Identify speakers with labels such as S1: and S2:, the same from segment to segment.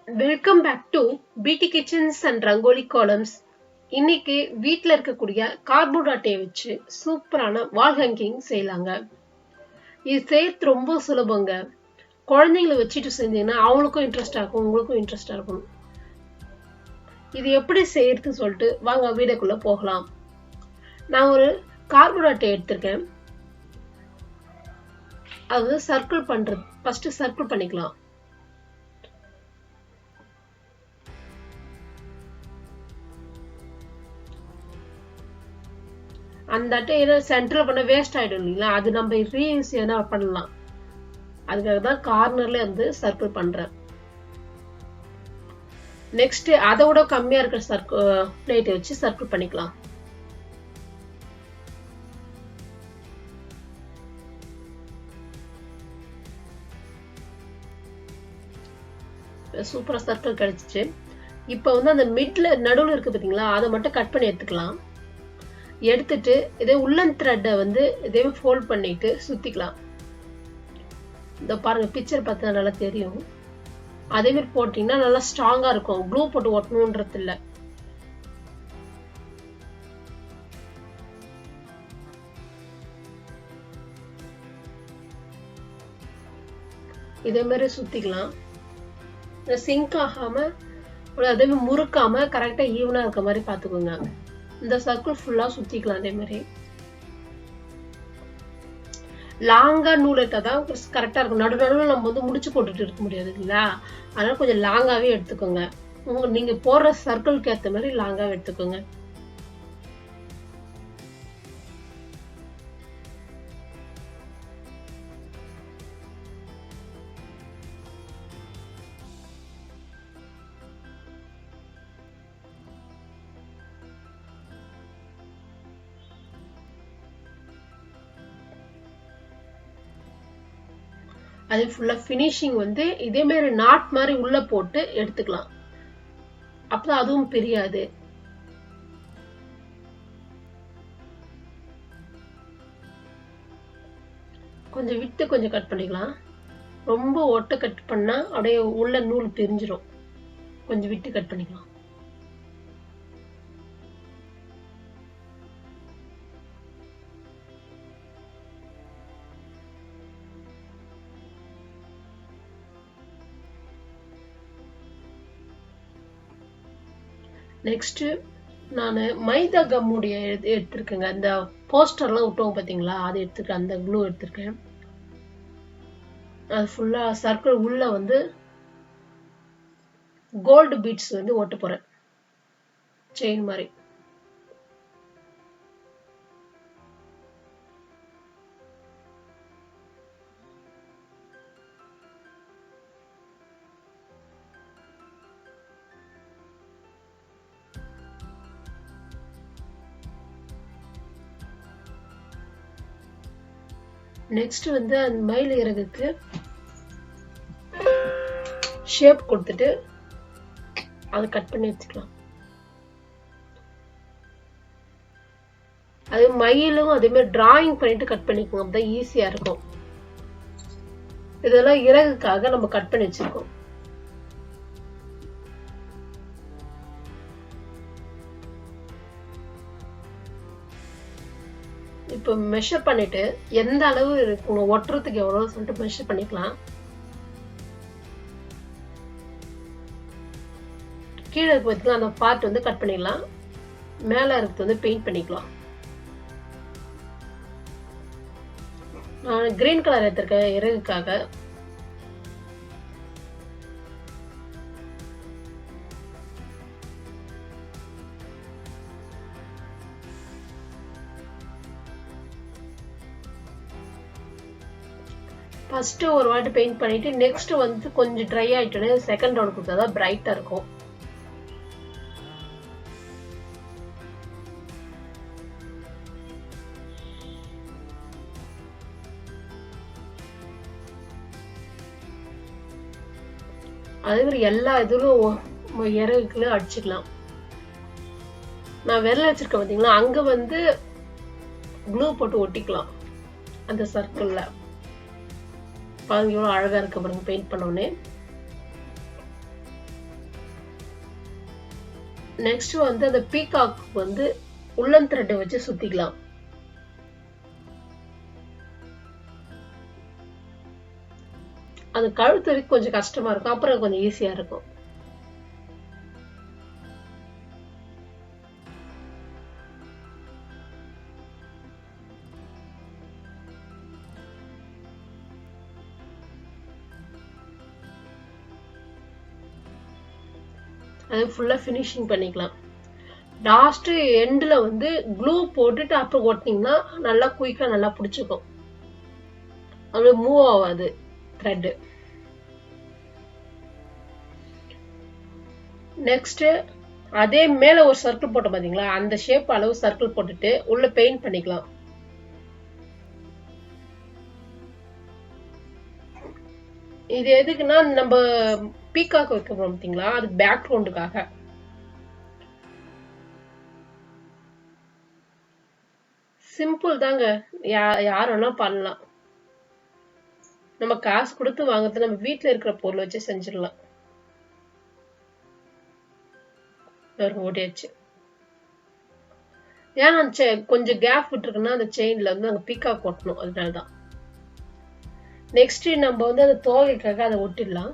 S1: Welcome back to பிடி kitchens and rangoli columns. இன்னைக்கு வீட்டில் இருக்கக்கூடிய கார்ட்போர்ட் அட்டையை வச்சு சூப்பரான வால் ஹேங்கிங் செய்யலாங்க. இது செய்யறது ரொம்ப சுலபங்க. குழந்தைங்களை வச்சுட்டு செஞ்சீங்கன்னா அவங்களுக்கும் இன்ட்ரெஸ்டா இருக்கும், உங்களுக்கும் இன்ட்ரெஸ்டா இருக்கும். இது எப்படி செய்யறதுன்னு சொல்லிட்டு வாங்க வீடியோக்குள்ள போகலாம். நான் ஒரு கார்ட்போர்ட் அட்டை எடுத்திருக்கேன். அது வந்து சர்க்கிள் பண்றது. ஃபர்ஸ்ட் சர்க்கிள் பண்ணிக்கலாம். அந்த அட்டையில சென்டர்ல பண்ண வேஸ்ட் ஆயிடும் இல்லைங்களா, அது நம்ம ரீயூஸ் எதனா பண்ணலாம். அதுக்காக தான் கார்னர்ல இருந்து சர்க்கிள் பண்றேன். நெக்ஸ்ட் அதோட கம்மியா இருக்கிற சர்க்கிள் பிளேட் வச்சு சர்க்கிள் பண்ணிக்கலாம். சூப்பரா சர்க்கிள் கிடைச்சிச்சு. இப்ப வந்து அந்த மிட்ல நடுவில் இருக்கு பாத்தீங்களா, அதை மட்டும் கட் பண்ணி எடுத்துக்கலாம். எடுத்துட்டு இதே உள்ளன் த்ரெட்டை வந்து இதே ஃபோல்ட் பண்ணிட்டு சுத்திக்கலாம். இந்த பாருங்க, பிக்சர் பார்த்தா நல்லா தெரியும். அதே மாதிரி போட்டீங்கன்னா நல்லா ஸ்ட்ராங்கா இருக்கும். க்ளூ போட்டு ஒட்டணும்ன்றது இல்ல. இதே மாதிரி சுத்திக்கலாம். சிங்க் ஆகாம அதே மாதிரி முறுக்காம கரெக்டா ஈவனா இருக்க மாதிரி பாத்துக்கோங்க. இந்த சர்க்கிள் ஃபுல்லா சுத்திக்கலாம். அதே மாதிரி லாங்கா நூல் எடுத்தாதான் கரெக்டா இருக்கும். நடுவில் நம்ம வந்து முடிச்சு போட்டுட்டு இருக்க முடியாது இல்லைங்களா, அதனால கொஞ்சம் லாங்காவே எடுத்துக்கோங்க. நீங்க போடுற சர்க்கிள்க்கு ஏற்ற மாதிரி லாங்காவே எடுத்துக்கோங்க. அது ஃபுல்லா ஃபினிஷிங் வந்து இதே மாதிரி நாட் மாதிரி உள்ள போட்டு எடுத்துக்கலாம். அப்பதான் அதுவும் பிரியாது. கொஞ்சம் விட்டு கொஞ்சம் கட் பண்ணிக்கலாம். ரொம்ப ஒட்ட கட் பண்ணா அப்படியே உள்ள நூல் பிரிஞ்சிடும். கொஞ்சம் விட்டு கட் பண்ணிக்கலாம். நெக்ஸ்ட் நான் மைதா கம்முடைய எடுத்திருக்கேங்க. அந்த போஸ்டர்லாம் விட்டோம் பாத்தீங்களா, அது எடுத்துருக்கேன். அந்த க்ளூ எடுத்திருக்கேன். அது ஃபுல்லா சர்க்கிள் உள்ள வந்து கோல்டு பீட்ஸ் வந்து ஒட்ட போறேன், செயின் மாதிரி. நெக்ஸ்ட் வந்து அந்த மயில் இறகுக்கு ஷேப் கொடுத்துட்டு அதை கட் பண்ணி வச்சுக்கலாம். அது மயிலும் அதே மாதிரி டிராயிங் பண்ணிட்டு கட் பண்ணிக்கோங்க, அப்பதான் ஈஸியா இருக்கும். இதெல்லாம் இறகுக்காக நம்ம கட் பண்ணி வச்சிருக்கோம். இப்போ மெஷர் பண்ணிட்டு எந்த அளவு இருக்குங்க, ஒட்டுறதுக்கு எவ்வளவு சொல்லிட்டு மெஷர் பண்ணிக்கலாம். கீழே இருக்கு அந்த பார்ட் வந்து கட் பண்ணிடலாம். மேல இருக்கிறது வந்து பெயிண்ட் பண்ணிக்கலாம். நான் கிரீன் கலர் எடுத்திருக்கேன் இறகுக்காக. ஃபர்ஸ்ட் ஒரு வாட்டி பெயிண்ட் பண்ணிட்டு நெக்ஸ்ட் வந்து கொஞ்சம் ட்ரை ஆயிட்டோன்னே செகண்ட் ரவுண்ட் கொடுத்தாதான் பிரைட்டா இருக்கும். அதே மாதிரி எல்லா இதுலும் இறகுக்குள்ள அடிச்சுக்கலாம். நான் விரல வச்சிருக்கேன் பாத்தீங்களா, அங்க வந்து க்ளூ போட்டு ஒட்டிக்கலாம் அந்த சர்க்கிள்ல. பாருங்க எவ்வளவு அழகா இருக்கு பாருங்க பெயிண்ட் பண்ண உடனே. நெக்ஸ்ட் வந்து அந்த பீகாக் வந்து உள்ளன் த்ரெட்டை வச்சு சுத்திக்கலாம். அது கழுத்து வரைக்கும் கொஞ்சம் கஷ்டமா இருக்கும், அப்புறம் கொஞ்சம் ஈஸியா இருக்கும். அது ஃபுல்லா ஃபினிஷிங் பண்ணிக்கலாம். லாஸ்ட் எண்ட்ல வந்து க்ளூ போட்டுட்டு அப்புறம் ஒட்டினீங்கன்னா நல்லா குயிக்கா நல்லா பிடிச்சிக்கும். அது மூவ் ஆகாது த்ரெட். நெக்ஸ்ட் அதே மேல ஒரு சர்க்கிள் போட்டோம் பாத்தீங்களா, அந்த ஷேப் அளவு சர்க்கிள் போட்டுட்டு உள்ள பெயிண்ட் பண்ணிக்கலாம். இது எதுக்குன்னா நம்ம பீகாக் வைக்க போறோம் பாத்தீங்களா, அது பேக்ரவுண்டுக்காக. சிம்பிள் தாங்க, யார் வேணா பண்ணலாம். நம்ம காசு கொடுத்து வாங்குறது, நம்ம வீட்டுல இருக்கிற பொருள் வச்சு செஞ்சிடலாம். ஓடியாச்சு. ஏன்னா கொஞ்சம் கேப் விட்டுருக்குன்னா அந்த செயின்ல வந்து அங்க பீகாக் ஒட்டணும், அதனாலதான். நெக்ஸ்ட் நம்ம வந்து அந்த தோகைக்காக அதை ஒட்டிடலாம்.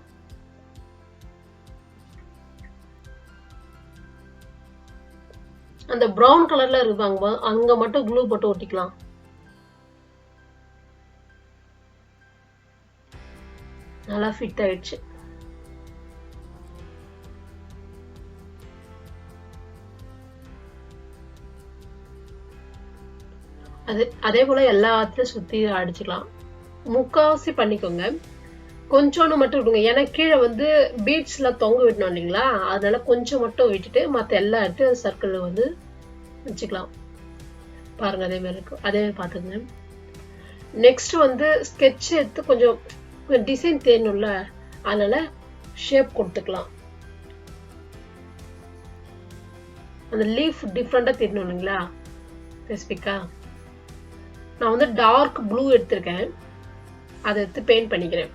S1: அந்த பிரவுன் கலர்ல இருப்பாங்க அங்க மட்டும் க்ளூ போட்டு ஒட்டிக்கலாம். நல்லா ஃபிட் ஆயிடுச்சு. அதே போல எல்லாத்தையும் சுத்தி அடிச்சுக்கலாம். முக்காவாசி பண்ணிக்கோங்க, கொஞ்சோன்னு மட்டும் விடுங்க. ஏன்னா கீழே வந்து பீட்ஸ் எல்லாம் தொங்க விடணும் இல்லைங்களா, அதனால கொஞ்சம் மட்டும் விட்டுட்டு மத்த எல்லா இடத்தையும் சர்க்கிள் வந்து வச்சுக்கலாம். பாருங்க அதே மாதிரி இருக்கும், அதே மாதிரி பாத்துங்க. நெக்ஸ்ட் வந்து ஸ்கெட்ச் எடுத்து கொஞ்சம் டிசைன் தேரணும்ல, அதனால ஷேப் கொடுத்துக்கலாம். அந்த லீஃப் டிஃப்ரெண்டா தெரியணும் இல்லைங்களா, ஸ்பெசிபிக்கா. நான் வந்து டார்க் ப்ளூ எடுத்திருக்கேன், அதை எடுத்து பெயிண்ட் பண்ணிக்கிறேன்.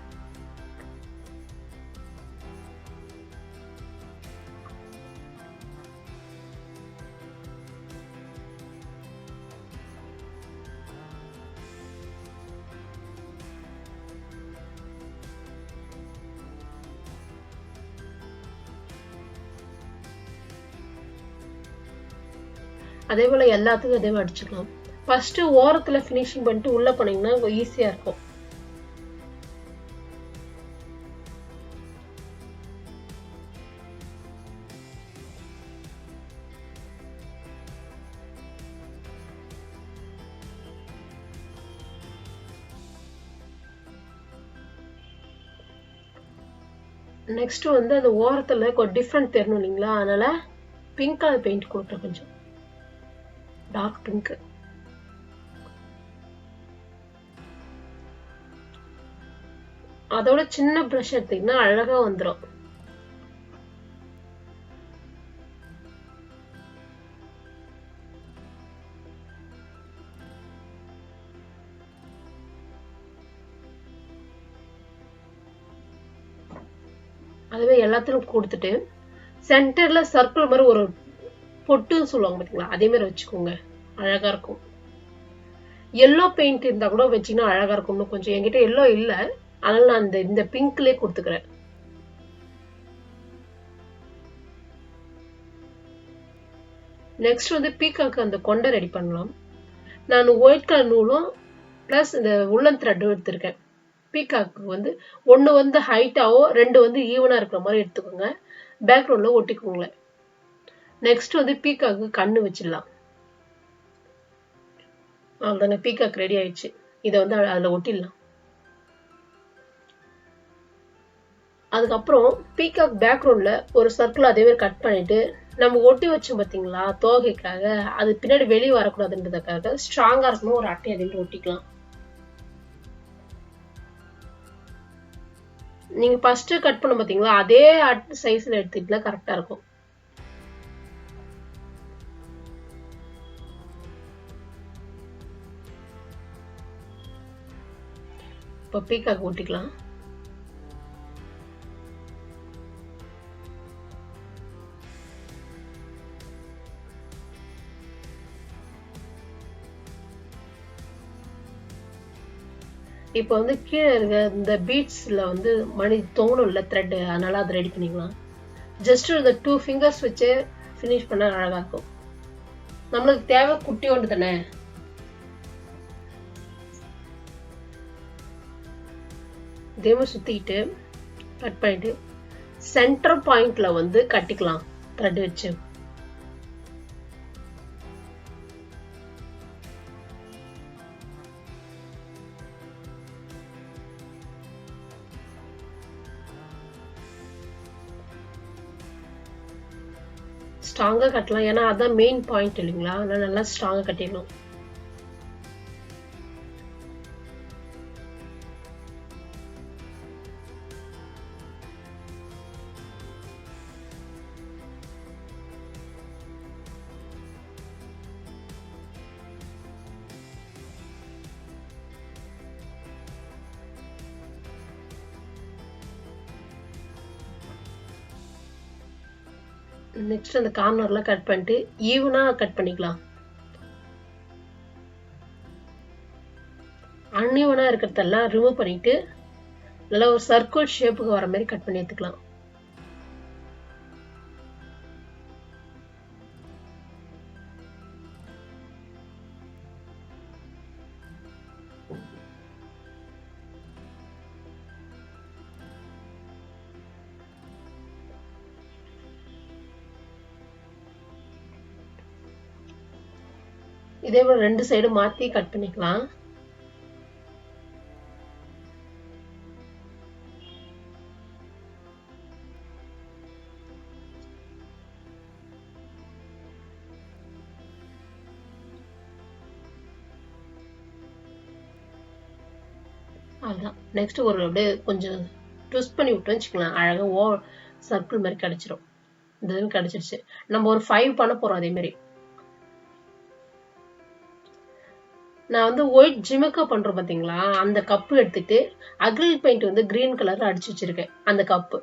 S1: அதே போல எல்லாத்துக்கும் அதே மாதிரி அடிச்சுக்கலாம். ஃபர்ஸ்ட் ஓரத்துல ஃபினிஷிங் பண்ணிட்டு உள்ள போனீங்கன்னா ஈஸியா இருக்கும். நெக்ஸ்ட் வந்து அந்த ஓரத்துல கொஞ்சம் டிஃப்ரெண்ட் தெரியணும் இல்லைங்களா, அதனால பிங்க் கலர் பெயிண்ட் கொடுக்குறேன், கொஞ்சம் டார்க் பிங்க். அதோட சின்ன பிரஷ் எடுத்தீங்கன்னா அழகா வந்துடும். அதுவே எல்லாத்தையும் கொடுத்துட்டு சென்டர்ல சர்க்கிள் மாதிரி ஒரு பொட்டுன்னு சொல்லுவாங்க பாத்தீங்களா, அதே மாதிரி வச்சுக்கோங்க, அழகா இருக்கும். எல்லோ பெயிண்ட் இருந்தா கூட வச்சீங்கன்னா அழகா இருக்கும். கொஞ்சம் என்கிட்ட எல்லோ இல்ல, அதனால நான் இந்த பிங்க்லயே கொடுத்துக்கிறேன். நெக்ஸ்ட் வந்து பீகாக்கு அந்த கொண்டை ரெடி பண்ணலாம். நான் ஒயிட் கலர் நூலும் பிளஸ் இந்த உள்ளன் த்ரெட்டும் எடுத்திருக்கேன். பீகாக்கு வந்து ஒன்னு வந்து ஹைட்டாவோ ரெண்டு வந்து ஈவனா இருக்கிற மாதிரி எடுத்துக்கோங்க, பேக்ரவுண்ட்ல ஒட்டிக்கோங்க. நெக்ஸ்ட் வந்து பீகாக்கு கண்ணு வச்சிடலாம். அவ்வளவுதாங்க, பீகாக் ரெடி ஆயிடுச்சு. இதை வந்து அதுல ஒட்டிடலாம். அதுக்கப்புறம் பீகாக் பேக்ரவுண்ட்ல ஒரு சர்க்கிள் அதே மாதிரி கட் பண்ணிட்டு நம்ம ஒட்டி வச்சோம் பாத்தீங்களா தோகைக்காக, அது பின்னாடி வெளியே வரக்கூடாதுன்றதுக்காக ஸ்ட்ராங்கா இருக்கணும் ஒரு அட்டை அதே ஒட்டிக்கலாம். நீங்க ஃபர்ஸ்ட் கட் பண்ண பாத்தீங்களா, அதே சைஸ்ல எடுத்துக்கிட்டா கரெக்டா இருக்கும். இப்போ பீகாக் ஒட்டிக்கலாம். இப்போ வந்து கீழே இருக்க இந்த பீட்ஸ்ல வந்து மணி தோணும்ல த்ரெட், அதனால அதை ரெடி பண்ணிக்கலாம். ஜஸ்ட் இந்த 2 fingers வச்சு ஃபினிஷ் பண்ண அழகா இருக்கும். நம்மளுக்கு தேவை குட்டி ஒன்று தானே. இதே மாதிரி சுத்திக்கிட்டு கட் பண்ணிட்டு சென்டர் பாயிண்ட்ல வந்து கட்டிக்கலாம் த்ரெட் வச்சு. ஸ்ட்ராங்கா கட்டலாம், ஏன்னா அதான் மெயின் பாயிண்ட் இல்லைங்களா, அதனால நல்லா ஸ்ட்ராங்கா கட்டிடணும். நெக்ஸ்ட் அந்த கார்னர்ல கட் பண்ணிட்டு ஈவனா கட் பண்ணிக்கலாம். அன்ஈவனா இருக்கிறதெல்லாம் ரிமூவ் பண்ணிட்டு நல்லா ஒரு சர்க்கிள் ஷேப்புக்கு வர மாதிரி கட் பண்ணி எடுத்துக்கலாம். இதே போல 2 சைடு மாத்தி கட் பண்ணிக்கலாம். அதான் நெக்ஸ்ட் ஒரு அப்படியே கொஞ்சம் ட்விஸ்ட் பண்ணி விட்டு வச்சுக்கலாம். அழகா சர்க்கிள் மாதிரி கிடைச்சிரும். இது கிடைச்சிருச்சு. நம்ம ஒரு 5 பண்ண போறோம். அதே மாதிரி நான் வந்து ஒயிட் ஜிமிக்கா பண்றோம் பாத்தீங்களா, அந்த கப்பு எடுத்துட்டு அக்ரிலிக் பெயிண்ட் வந்து கிரீன் கலர்ல அடிச்சு வச்சிருக்கேன். அந்த கப்பு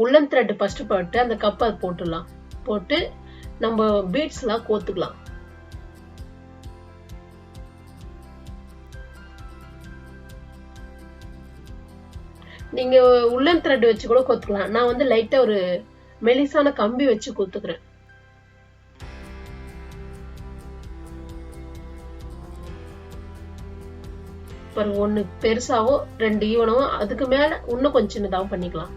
S1: உள்ளன் த்ரெட் ஃபர்ஸ்ட் போட்டு அந்த கப் அது போட்டுடலாம். போட்டு நம்ம பீட்ஸ் எல்லாம் கோத்துக்கலாம். நீங்க உள்ளன் த்ரெட் வச்சு கூட கோத்துக்கலாம். நான் வந்து லைட்டா ஒரு மெலிசான கம்பி வச்சு கோத்துக்கிறேன். ஒன்னு பெருசாவோ 2 ஈவனாவோ, அதுக்கு மேல இன்னும் கொஞ்சம் சின்னதாவும் பண்ணிக்கலாம்.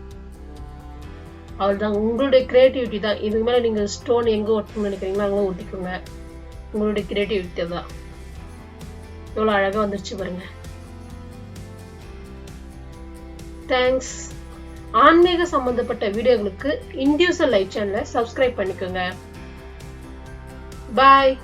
S1: அவ்வளவுதான், உங்களுடைய கிரியேட்டிவிட்டி தான். இதுக்கு மேல நீங்க ஸ்டோன் எங்க ஒட்டணும்னு நினைக்கிறீங்களோ அங்க ஒட்டிக்கோங்க. உங்களுடைய கிரியேட்டிவிட்டி தான். எவ்வளவு அழகா வந்துருச்சு பாருங்க. தேங்க்ஸ். ஆன்மீக சம்பந்தப்பட்ட வீடியோகளுக்கு இண்டியூசல் லைஃப் சேனலை சப்ஸ்கிரைப் பண்ணிக்கோங்க. பாய்.